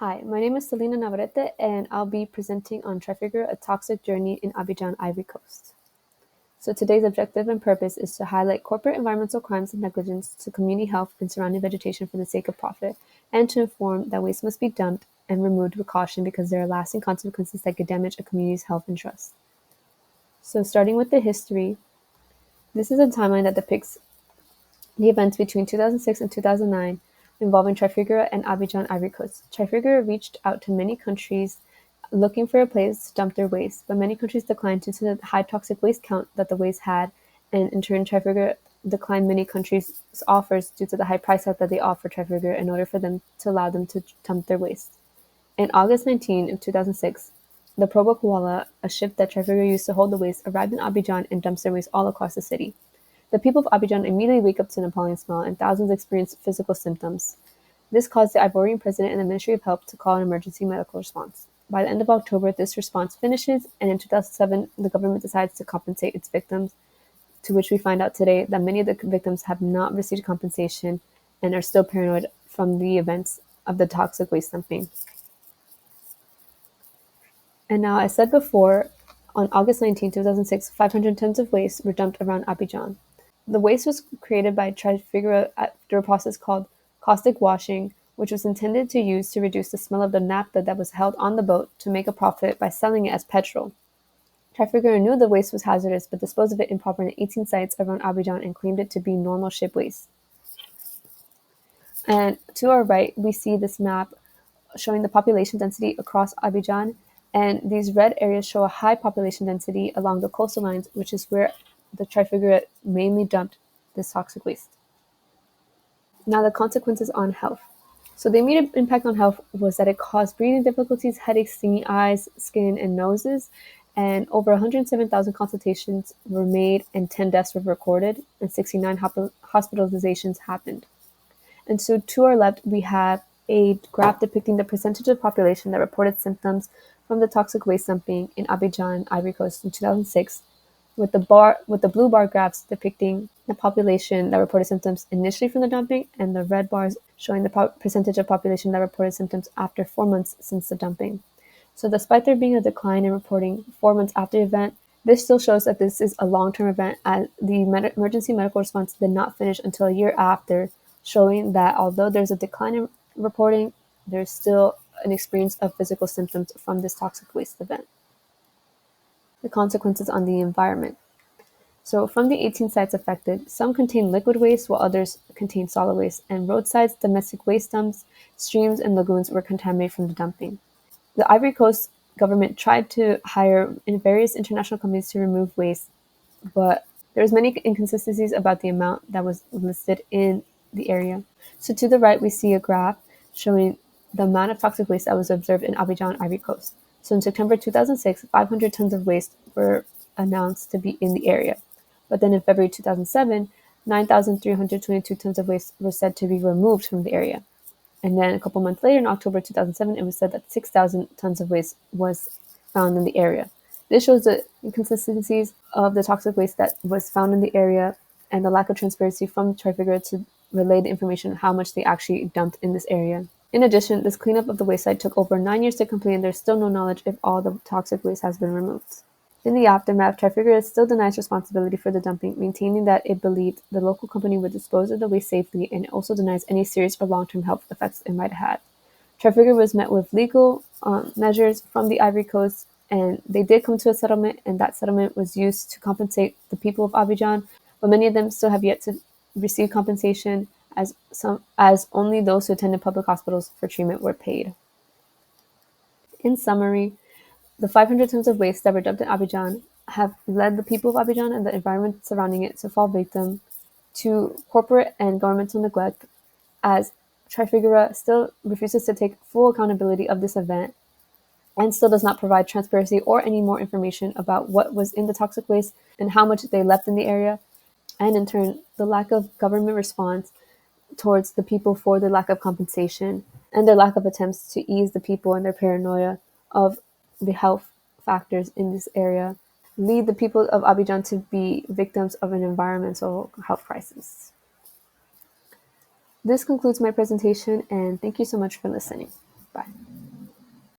Hi, my name is Celina Navarrete, and I'll be presenting on Trafigura, a toxic journey in Abidjan, Ivory Coast. So today's objective and purpose is to highlight corporate environmental crimes and negligence to community health and surrounding vegetation for the sake of profit, and to inform that waste must be dumped and removed with caution because there are lasting consequences that could damage a community's health and trust. So starting with the history, this is a timeline that depicts the events between 2006 and 2009 involving Trafigura and Abidjan, Ivory Coast. Trafigura reached out to many countries looking for a place to dump their waste, but many countries declined due to the high toxic waste count that the waste had, and in turn, Trafigura declined many countries' offers due to the high price tag that they offered Trafigura in order for them to allow them to dump their waste. In August 19 of 2006, the Probo Koala, a ship that Trafigura used to hold the waste, arrived in Abidjan and dumps their waste all across the city. The people of Abidjan immediately wake up to an appalling smell, and thousands experience physical symptoms. This caused the Ivorian president and the Ministry of Health to call an emergency medical response. By the end of October, this response finishes, and in 2007, the government decides to compensate its victims, to which we find out today that many of the victims have not received compensation and are still paranoid from the events of the toxic waste dumping. And now, as said before, on August 19, 2006, 500 tons of waste were dumped around Abidjan. The waste was created by Trafigura after a process called caustic washing, which was intended to use to reduce the smell of the naphtha that was held on the boat to make a profit by selling it as petrol. Trafigura knew the waste was hazardous but disposed of it improperly in 18 sites around Abidjan and claimed it to be normal ship waste. And to our right, we see this map showing the population density across Abidjan, and these red areas show a high population density along the coastal lines, which is where the Trafigura mainly dumped this toxic waste. Now, the consequences on health. So, the immediate impact on health was that it caused breathing difficulties, headaches, stinging eyes, skin, and noses, and over 107,000 consultations were made, and 10 deaths were recorded, and 69 hospitalizations happened. And so, to our left, we have a graph depicting the percentage of population that reported symptoms from the toxic waste dumping in Abidjan, Ivory Coast in 2006, with the blue bar graphs depicting the population that reported symptoms initially from the dumping, and the red bars showing the percentage of population that reported symptoms after 4 months since the dumping. So despite there being a decline in reporting 4 months after the event, this still shows that this is a long-term event, as the emergency medical response did not finish until a year after, showing that although there's a decline in reporting, there's still an experience of physical symptoms from this toxic waste event. The consequences on the environment. So, from the 18 sites affected, some contain liquid waste while others contain solid waste, and roadsides, domestic waste dumps, streams, and lagoons were contaminated from the dumping. The Ivory Coast government tried to hire various international companies to remove waste, but there was many inconsistencies about the amount that was listed in the area. So, to the right, we see a graph showing the amount of toxic waste that was observed in Abidjan, Ivory Coast. So in September 2006, 500 tons of waste were announced to be in the area. But then in February 2007, 9,322 tons of waste were said to be removed from the area. And then a couple months later, in October 2007, it was said that 6,000 tons of waste was found in the area. This shows the inconsistencies of the toxic waste that was found in the area and the lack of transparency from Trafigura to relay the information on how much they actually dumped in this area. In addition, this cleanup of the waste site took over 9 years to complete, and there's still no knowledge if all the toxic waste has been removed. In the aftermath, Trafigura still denies responsibility for the dumping, maintaining that it believed the local company would dispose of the waste safely, and it also denies any serious or long-term health effects it might have had. Trafigura was met with legal measures from the Ivory Coast, and they did come to a settlement, and that settlement was used to compensate the people of Abidjan, but many of them still have yet to receive compensation, as only those who attended public hospitals for treatment were paid. In summary, the 500 tons of waste that were dumped in Abidjan have led the people of Abidjan and the environment surrounding it to fall victim to corporate and governmental neglect, as Trafigura still refuses to take full accountability of this event and still does not provide transparency or any more information about what was in the toxic waste and how much they left in the area, and in turn, the lack of government response towards the people for their lack of compensation and their lack of attempts to ease the people and their paranoia of the health factors in this area lead the people of Abidjan to be victims of an environmental health crisis. This concludes my presentation, and thank you so much for listening. Bye.